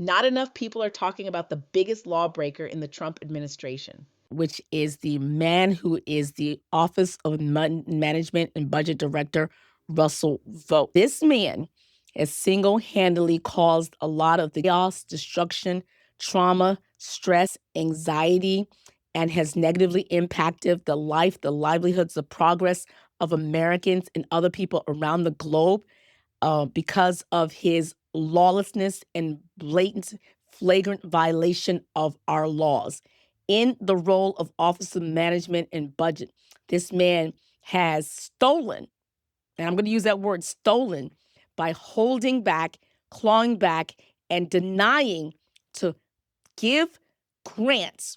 Not enough people are talking about the biggest lawbreaker in the Trump administration, which is the man who is the Office of Management and Budget Director, Russell Vought. This man has single-handedly caused a lot of the chaos, destruction, trauma, stress, anxiety, and has negatively impacted the life, the livelihoods, the progress of Americans and other people around the globe because of his lawlessness and blatant, flagrant violation of our laws. In the role of Office of Management and Budget, this man has stolen, and I'm going to use that word stolen, by holding back, clawing back, and denying to give grants,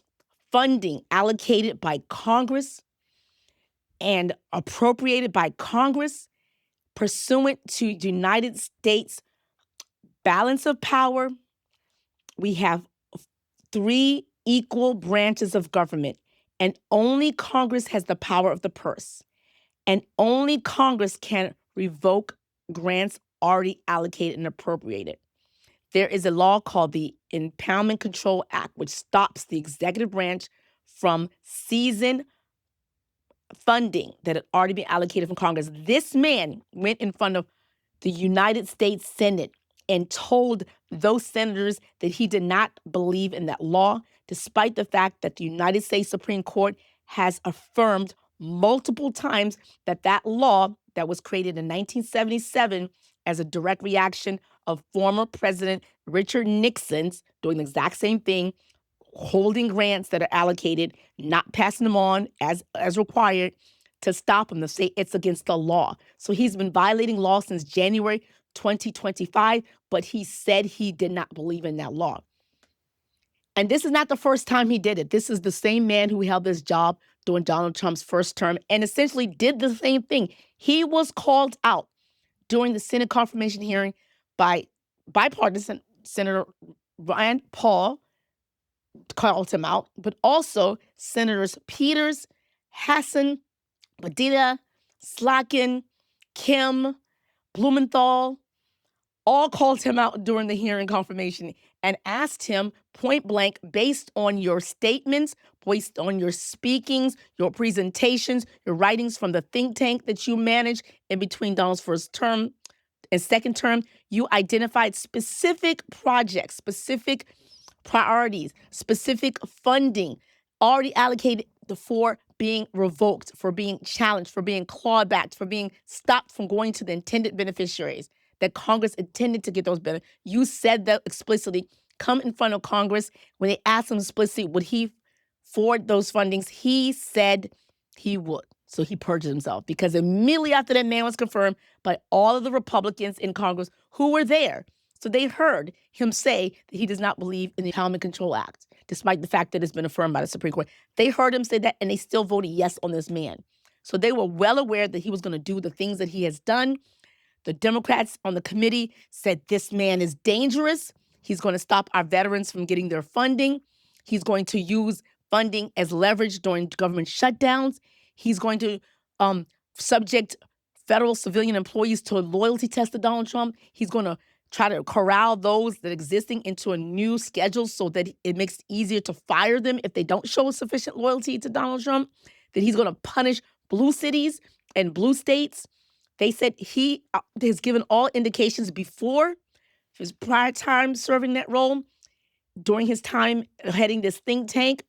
funding allocated by Congress and appropriated by Congress pursuant to United States balance of power. We have three equal branches of government, and only Congress has the power of the purse, and only Congress can revoke grants already allocated and appropriated. There is a law called the Impoundment Control Act, which stops the executive branch from seizing funding that had already been allocated from Congress. This man went in front of the United States Senate and told those senators that he did not believe in that law, despite the fact that the United States Supreme Court has affirmed multiple times that that law that was created in 1977 as a direct reaction of former President Richard Nixon's doing the exact same thing, holding grants that are allocated, not passing them on as required, to stop him, to say it's against the law. So he's been violating law since January 2025, but he said he did not believe in that law. And this is not the first time he did it. This is the same man who held this job during Donald Trump's first term and essentially did the same thing. He was called out during the Senate confirmation hearing by bipartisan Senator Rand Paul, called him out, but also Senators Peters, Hassan, Padilla, Slacken, Kim, Blumenthal, all called him out during the hearing confirmation and asked him point blank, based on your statements, based on your speakings, your presentations, your writings from the think tank that you managed in between Donald's first term and second term, you identified specific projects, specific priorities, specific funding already allocated for being revoked, for being challenged, for being clawed back, for being stopped from going to the intended beneficiaries that Congress intended to get those benefits. You said that explicitly. Come in front of Congress. When they asked him explicitly, would he forward those fundings? He said he would. So he purged himself because immediately after that man was confirmed by all of the Republicans in Congress who were there. So they heard him say that he does not believe in the Impoundment Control Act, despite the fact that it's been affirmed by the Supreme Court. They heard him say that, and they still voted yes on this man. So they were well aware that he was going to do the things that he has done. The Democrats on the committee said this man is dangerous. He's going to stop our veterans from getting their funding. He's going to use funding as leverage during government shutdowns. He's going to subject federal civilian employees to a loyalty test to Donald Trump. He's going to try to corral those that are existing into a new schedule so that it makes it easier to fire them if they don't show sufficient loyalty to Donald Trump. That he's going to punish blue cities and blue states. They said he has given all indications before his prior time serving that role, during his time heading this think tank,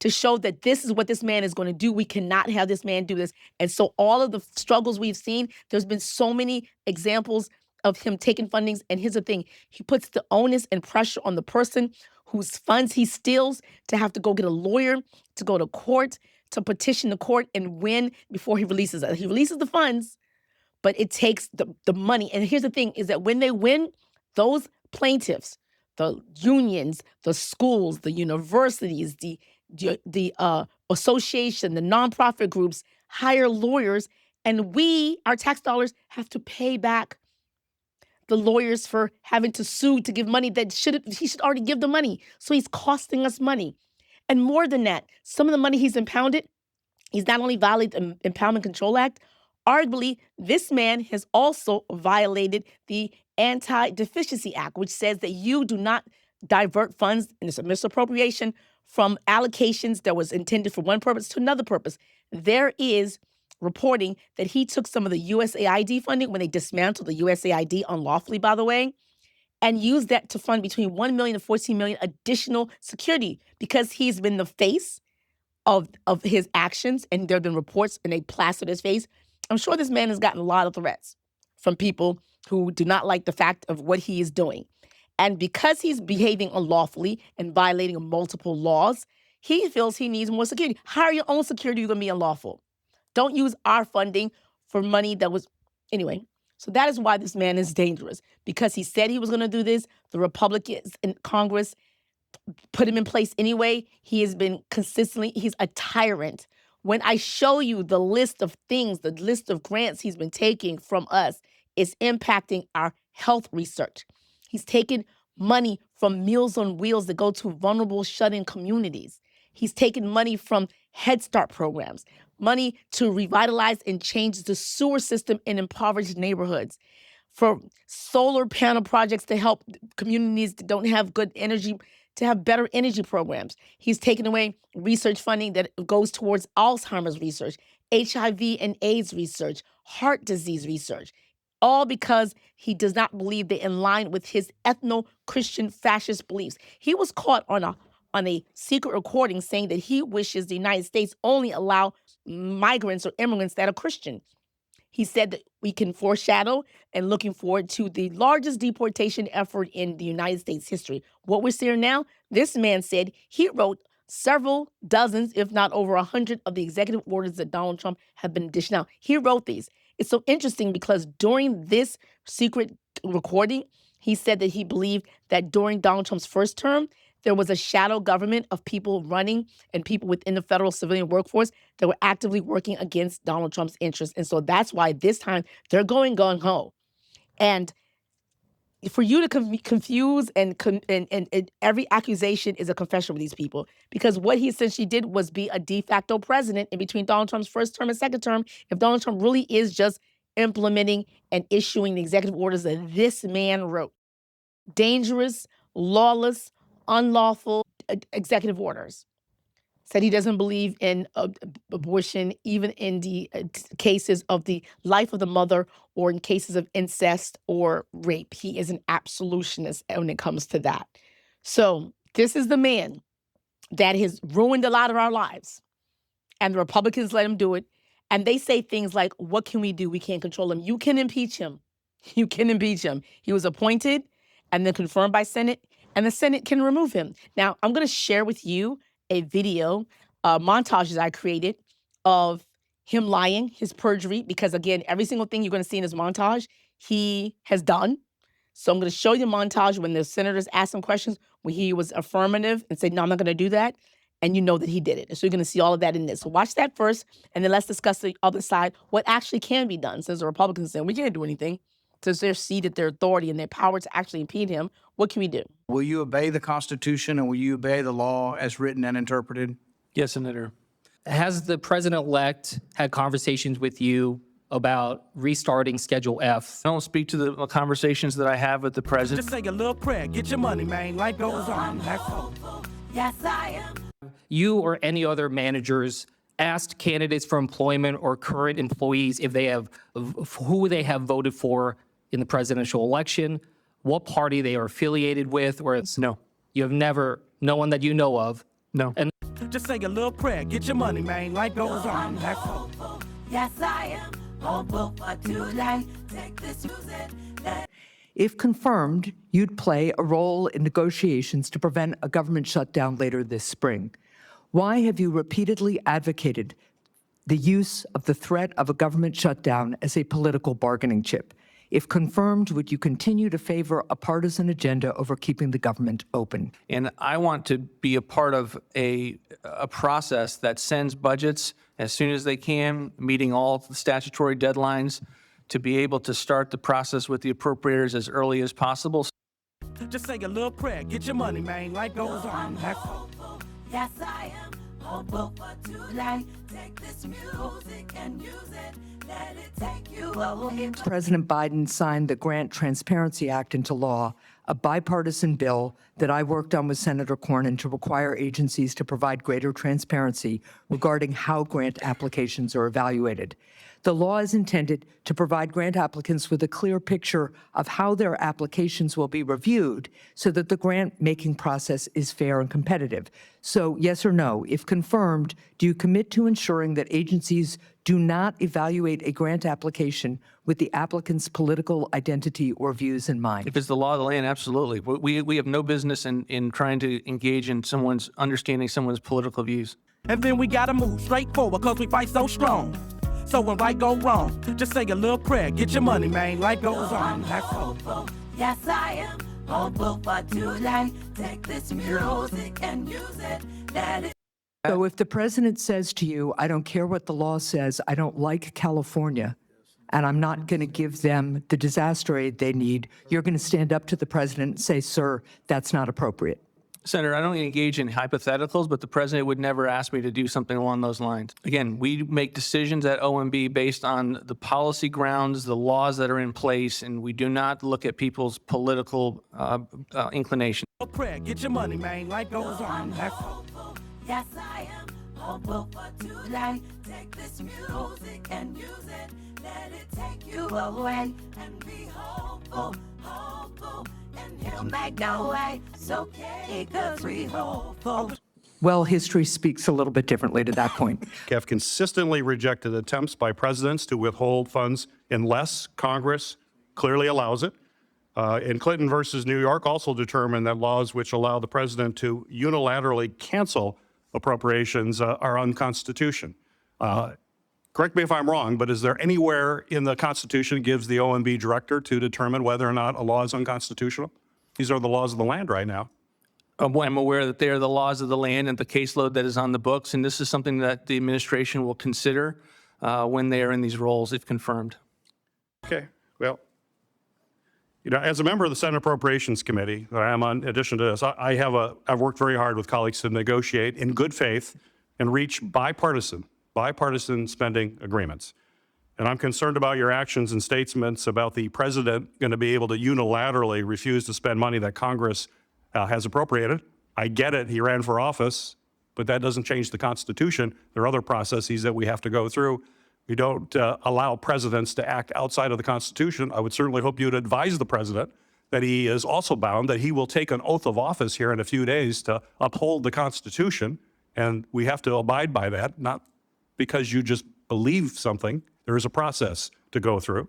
to show that this is what this man is going to do. We cannot have this man do this. And so all of the struggles we've seen, there's been so many examples of him taking fundings. And here's the thing, he puts the onus and pressure on the person whose funds he steals to have to go get a lawyer, to go to court, to petition the court and win before he releases it. He releases the funds, but it takes the money. And here's the thing, is that when they win, those plaintiffs, the unions, the schools, the universities, the association, the nonprofit groups hire lawyers, and we, our tax dollars, have to pay back the lawyers for having to sue to give money that he should already give the money. So he's costing us money. And more than that, some of the money he's impounded, he's not only violated the Impoundment Control Act, arguably, this man has also violated the Anti-Deficiency Act, which says that you do not divert funds, and it's a misappropriation from allocations that was intended for one purpose to another purpose. There is reporting that he took some of the USAID funding when they dismantled the USAID unlawfully, by the way, and used that to fund between 1 million and 14 million additional security because he's been the face of his actions, and there have been reports and they plastered his face. I'm sure this man has gotten a lot of threats from people who do not like the fact of what he is doing. And because he's behaving unlawfully and violating multiple laws, he feels he needs more security. Hire your own security, you're gonna be unlawful. Don't use our funding for money that was, anyway. So that is why this man is dangerous, because he said he was gonna do this. The Republicans in Congress put him in place anyway. He has been consistently, he's a tyrant. When I show you the list of things, the list of grants he's been taking from us, it's impacting our health research. He's taken money from Meals on Wheels that go to vulnerable shut-in communities. He's taken money from Head Start programs, money to revitalize and change the sewer system in impoverished neighborhoods, for solar panel projects to help communities that don't have good energy to have better energy programs. He's taken away research funding that goes towards Alzheimer's research, HIV and AIDS research, heart disease research, all because he does not believe they align with his ethno-Christian fascist beliefs. He was caught on a secret recording saying that he wishes the United States only allow migrants or immigrants that are Christian. He said that we can foreshadow and looking forward to the largest deportation effort in the United States history. What we're seeing now, this man said he wrote several dozens, if not over 100 of the executive orders that Donald Trump had been dishing out. He wrote these. It's so interesting because during this secret recording, he said that he believed that during Donald Trump's first term, there was a shadow government of people running and people within the federal civilian workforce that were actively working against Donald Trump's interests. And so that's why this time they're going gung-ho. And for you to confuse and every accusation is a confession with these people, because what he essentially did was be a de facto president in between Donald Trump's first term and second term. If Donald Trump really is just implementing and issuing the executive orders that this man wrote, dangerous, lawless, unlawful executive orders. Said he doesn't believe in abortion, even in the cases of the life of the mother or in cases of incest or rape. He is an absolutionist when it comes to that. So this is the man that has ruined a lot of our lives. And the Republicans let him do it. And they say things like, what can we do? We can't control him. You can impeach him. You can impeach him. He was appointed and then confirmed by Senate, and the Senate can remove him. Now, I'm going to share with you a video, montages I created of him lying, his perjury, because again, every single thing you're going to see in his montage, he has done. So I'm going to show you a montage when the senators ask him questions, when he was affirmative and said, no, I'm not going to do that. And you know that he did it. So you're going to see all of that in this. So watch that first, and then let's discuss the other side, what actually can be done. Since the Republicans saying we can't do anything, since they're ceded their authority and their power to actually impede him, what can we do? Will you obey the Constitution and will you obey the law as written and interpreted? Yes, Senator. Has the president-elect had conversations with you about restarting Schedule F? I don't speak to the conversations that I have with the president. Just say a little prayer. Get your money, man. Life goes on. That's all. Yes, I am. You or any other managers asked candidates for employment or current employees if they have who they have voted for in the presidential election, what party they are affiliated with, or No. you have never, no one that you know of. No. And Just say a little prayer. Get your money, man. Life goes on. That's all. Yes, I am. Hopeful for tonight. Take this music. If confirmed, you'd play a role in negotiations to prevent a government shutdown later this spring. Why have you repeatedly advocated the use of the threat of a government shutdown as a political bargaining chip? If confirmed, would you continue to favor a partisan agenda over keeping the government open? And I want to be a part of a process that sends budgets as soon as they can, meeting all the statutory deadlines, to be able to start the process with the appropriators as early as possible. Just say a little prayer. Get your money, man. Life goes on. That's all. Yes, I am. Hopeful for tonight. Take this music and use it. Let it take you away. President Biden signed the Grant Transparency Act into law, a bipartisan bill that I worked on with Senator Cornyn to require agencies to provide greater transparency regarding how grant applications are evaluated. The law is intended to provide grant applicants with a clear picture of how their applications will be reviewed so that the grant-making process is fair and competitive. So, yes or no, if confirmed, do you commit to ensuring that agencies do not evaluate a grant application with the applicant's political identity or views in mind? If it's the law of the land, absolutely. We have no business in trying to engage in someone's understanding someone's political views. And then we gotta move straight forward, cause we fight so strong. So when right go wrong, just say a little prayer, get your money, man, life goes on. That's all. Hopeful, yes I am hopeful for tonight. Take this music and use it, let it. So if the president says to you, I don't care what the law says, I don't like California, and I'm not going to give them the disaster aid they need, you're going to stand up to the president and say, sir, that's not appropriate. Senator, I don't engage in hypotheticals, but the president would never ask me to do something along those lines. Again, we make decisions at OMB based on the policy grounds, the laws that are in place, and we do not look at people's political inclination. Prayer, get your money, man, life goes on. That's all. Hopeful, yes I am hopeful for tonight. Take this music and use it, let it take you away and be hopeful, hopeful, and he'll make no way. It's okay, 'cause we hopeful. Well, history speaks a little bit differently to that point. have consistently rejected attempts by presidents to withhold funds unless Congress clearly allows it. In Clinton versus New York also determined that laws which allow the president to unilaterally cancel appropriations are unconstitutional. Correct me if I'm wrong, but is there anywhere in the Constitution gives the OMB director to determine whether or not a law is unconstitutional? These are the laws of the land right now. I'm aware that they are the laws of the land and the caseload that is on the books, and this is something that the administration will consider when they are in these roles, if confirmed. Okay, well, as a member of the Senate Appropriations Committee that I am on, in addition to this, I've worked very hard with colleagues to negotiate in good faith and reach bipartisan spending agreements. And I'm concerned about your actions and statements about the president going to be able to unilaterally refuse to spend money that Congress has appropriated. I get it, he ran for office, but that doesn't change the Constitution. There are other processes that we have to go through. We don't allow presidents to act outside of the Constitution. I would certainly hope you'd advise the president that he is also bound, that he will take an oath of office here in a few days to uphold the Constitution, and we have to abide by that, not because you just believe something. There is a process to go through.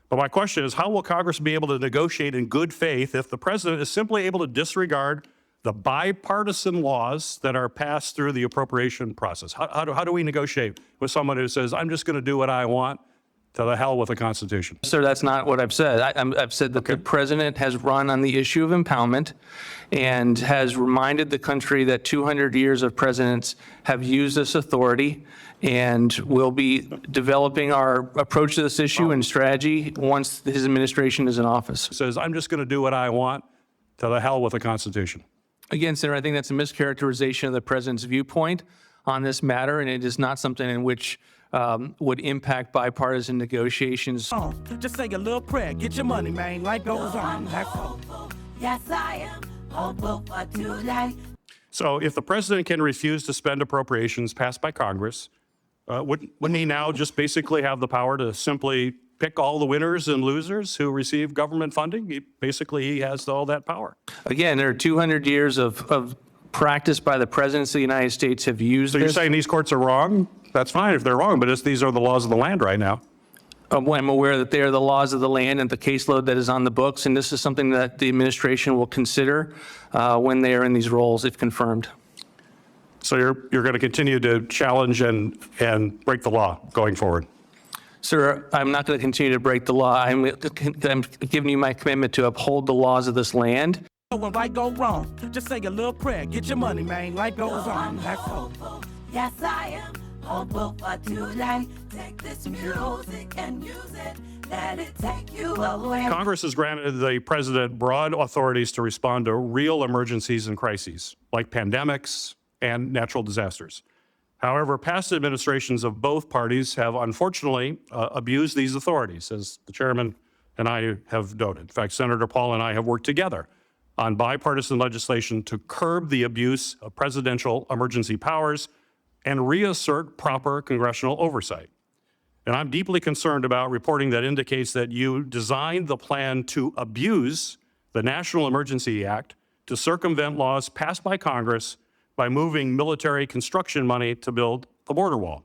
But my question is, how will Congress be able to negotiate in good faith if the president is simply able to disregard the bipartisan laws that are passed through the appropriation process? How do we negotiate with someone who says, I'm just going to do what I want, to the hell with the Constitution? Sir, that's not what I've said. I've said that the president has run on the issue of impoundment and has reminded the country that 200 years of presidents have used this authority, and will be developing our approach to this issue and strategy once his administration is in office. Says, I'm just going to do what I want, to the hell with the Constitution. Again, Senator, I think that's a mischaracterization of the president's viewpoint on this matter, and it is not something in which would impact bipartisan negotiations. Just say a little prayer, get your money, man, life goes on. That's all. Hopeful, yes I am hopeful for tonight. So if the president can refuse to spend appropriations passed by Congress, wouldn't he now just basically have the power to simply pick all the winners and losers who receive government funding? He has all that power. Again, there are 200 years of practice by the presidents of the United States have used So you're this. saying these courts are wrong? That's fine if they're wrong, but these are the laws of the land right now. I'm aware that they are the laws of the land and the caseload that is on the books, and this is something that the administration will consider when they are in these roles, if confirmed. So you're going to continue to challenge and break the law going forward? Sir, I'm not going to continue to break the law. I'm giving you my commitment to uphold the laws of this land. So when right go wrong, just say a little prayer, get your money, man, life goes on. That's all. Hopeful, yes I am hopeful for tonight. Take this music and use it, let it take you away. Congress has granted the president broad authorities to respond to real emergencies and crises, like pandemics and natural disasters. However, past administrations of both parties have unfortunately abused these authorities, as the chairman and I have noted. In fact, Senator Paul and I have worked together on bipartisan legislation to curb the abuse of presidential emergency powers and reassert proper congressional oversight. And I'm deeply concerned about reporting that indicates that you designed the plan to abuse the National Emergency Act to circumvent laws passed by Congress by moving military construction money to build the border wall.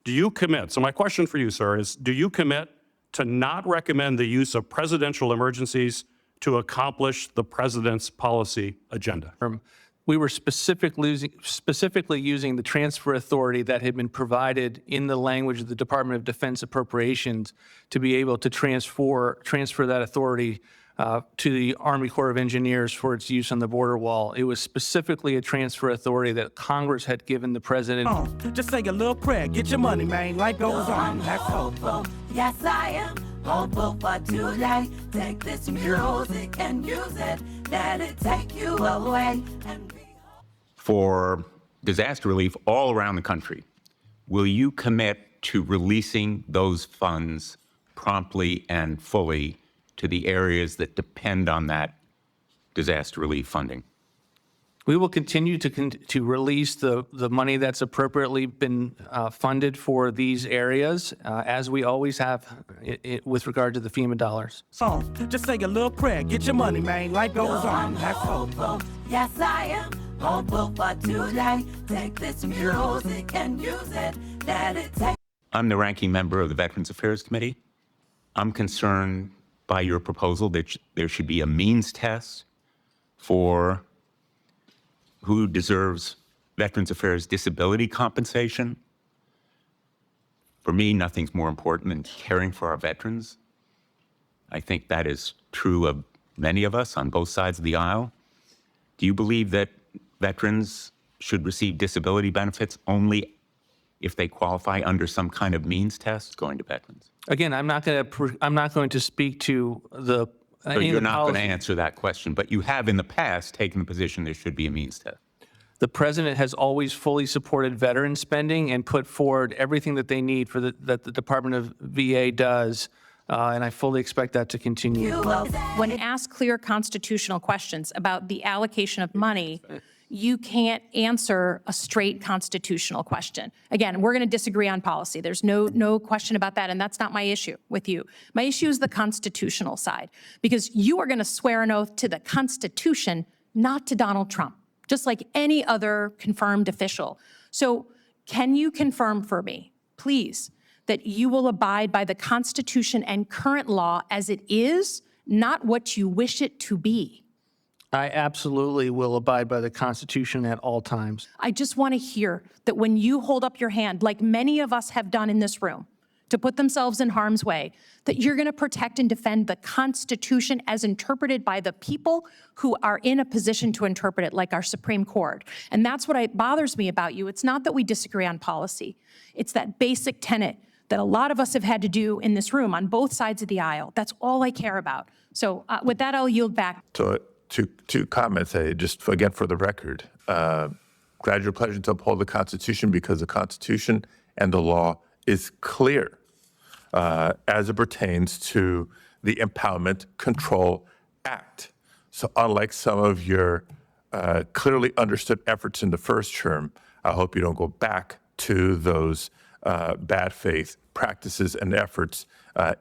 Do you commit? So my question for you, sir, is do you commit to not recommend the use of presidential emergencies to accomplish the president's policy agenda? We were specifically using the transfer authority that had been provided in the language of the Department of Defense appropriations to be able to transfer that authority to the Army Corps of Engineers for its use on the border wall. It was specifically a transfer authority that Congress had given the president. Just say a little prayer, get your money, man. Life goes on. That's hopeful. Yes, I am hopeful for today. Take this music and use it. Let it take you away. For disaster relief all around the country, will you commit to releasing those funds promptly and fully to the areas that depend on that disaster relief funding? We will continue to release the money that's appropriately been funded for these areas, as we always have with regard to the FEMA dollars. Just say a little prayer, get your money, man. Life goes on. That's hopeful. Yes, I am hopeful for today. Take this music and use it. Let it take. I'm the ranking member of the Veterans Affairs Committee. I'm concerned by your proposal that there should be a means test for who deserves Veterans Affairs disability compensation. For me, nothing's more important than caring for our veterans. I think that is true of many of us on both sides of the aisle. Do you believe that veterans should receive disability benefits only if they qualify under some kind of means test going to veterans? Again, I'm not going to speak to the. So you're not going to answer that question, but you have in the past taken the position there should be a means test. The president has always fully supported veteran spending and put forward everything that they need for that the Department of VA does, and I fully expect that to continue. When asked clear constitutional questions about the allocation of money, you can't answer a straight constitutional question. Again, we're going to disagree on policy. There's no question about that, and that's not my issue with you. My issue is the constitutional side, because you are going to swear an oath to the Constitution, not to Donald Trump, just like any other confirmed official. So can you confirm for me, please, that you will abide by the Constitution and current law as it is, not what you wish it to be? I absolutely will abide by the Constitution at all times. I just want to hear that when you hold up your hand, like many of us have done in this room, to put themselves in harm's way, that you're going to protect and defend the Constitution as interpreted by the people who are in a position to interpret it, like our Supreme Court. And that's what bothers me about you. It's not that we disagree on policy. It's that basic tenet that a lot of us have had to do in this room on both sides of the aisle. That's all I care about. So with that, I'll yield back. So two comments, just again for the record. Granted your pleasure to uphold the Constitution because the Constitution and the law is clear as it pertains to the Empowerment Control Act. So unlike some of your clearly understood efforts in the first term, I hope you don't go back to those bad faith practices and efforts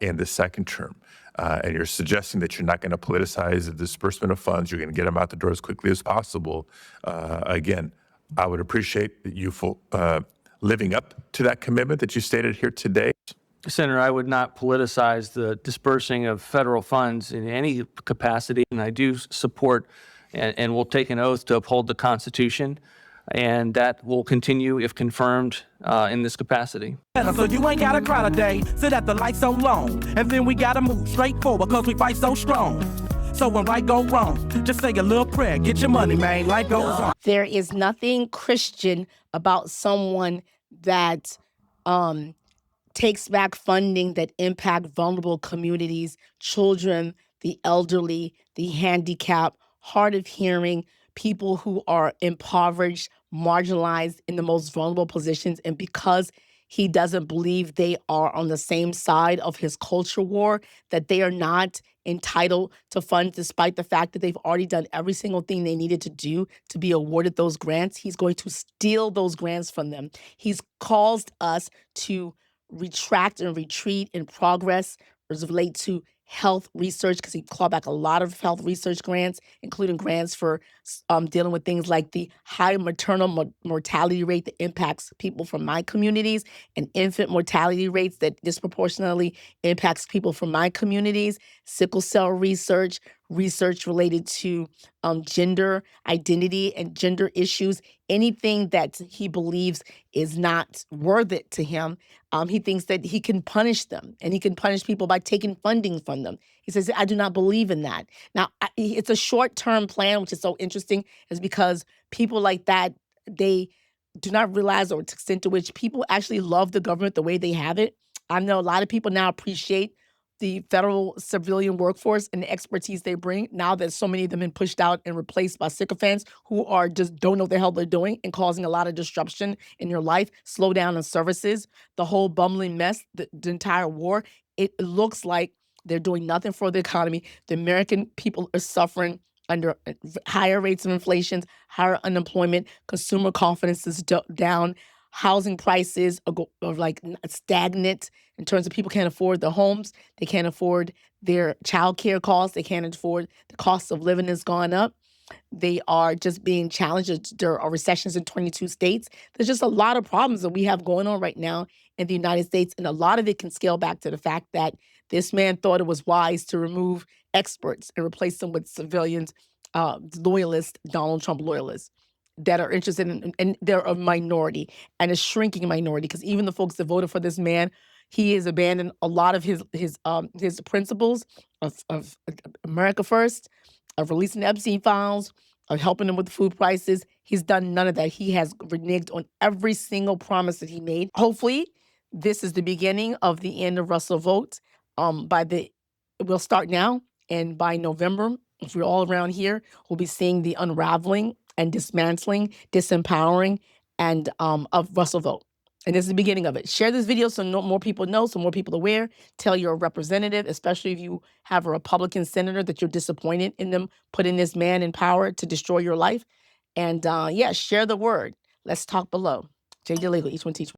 in the second term. And you're suggesting that you're not going to politicize the disbursement of funds, you're going to get them out the door as quickly as possible. Again, I would appreciate you living up to that commitment that you stated here today. Senator, I would not politicize the dispersing of federal funds in any capacity, and I do support and will take an oath to uphold the Constitution, and that will continue if confirmed in this capacity. So you ain't gotta cry today, sit at the light so long, and then we gotta move straight forward because we fight so strong. So when right go wrong, just say a little prayer, get your money, man, life goes on. There is nothing Christian about someone that takes back funding that impact vulnerable communities, children, the elderly, the handicapped, hard of hearing, people who are impoverished, marginalized in the most vulnerable positions. And because He doesn't believe they are on the same side of his culture war, that they are not entitled to funds despite the fact that they've already done every single thing they needed to do to be awarded those grants. He's going to steal those grants from them. He's caused us to retract and retreat in progress as it relates to health research, because he clawed back a lot of health research grants, including grants for dealing with things like the high maternal mortality rate that impacts people from my communities, and infant mortality rates that disproportionately impacts people from my communities, sickle cell research, research related to gender identity and gender issues, anything that he believes is not worth it to him. He thinks that he can punish them, and he can punish people by taking funding from them. He says, I do not believe in that. Now, it's a short-term plan, which is so interesting, is because people like that, they do not realize the extent to which people actually love the government the way they have it. I know a lot of people now appreciate the federal civilian workforce and the expertise they bring, now that so many of them have been pushed out and replaced by sycophants who are just don't know what the hell they're doing and causing a lot of disruption in your life, slow down on services, the whole bumbling mess, the entire war. It looks like they're doing nothing for the economy. The American people are suffering under higher rates of inflation, higher unemployment, consumer confidence is down, housing prices are like stagnant in terms of people can't afford the homes, they can't afford their child care costs, they can't afford the cost of living has gone up. They are just being challenged. There are recessions in 22 states. There's just a lot of problems that we have going on right now in the United States. And a lot of it can scale back to the fact that this man thought it was wise to remove experts and replace them with civilians, loyalists, Donald Trump loyalists that are interested in, and they're a minority and a shrinking minority, because even the folks that voted for this man, he has abandoned a lot of his principles of America First, of releasing the Epstein files, of helping them with food prices. He's done none of that. He has reneged on every single promise that he made. Hopefully, this is the beginning of the end of Russell Vought. We'll start now, and by November, if we're all around here, we'll be seeing the unraveling and dismantling, disempowering, and of Russell Vought. And this is the beginning of it. Share this video so more people know, so more people are aware. Tell your representative, especially if you have a Republican senator, that you're disappointed in them putting this man in power to destroy your life. And yeah, share the word. Let's talk below. JJ Legal, each one teach one.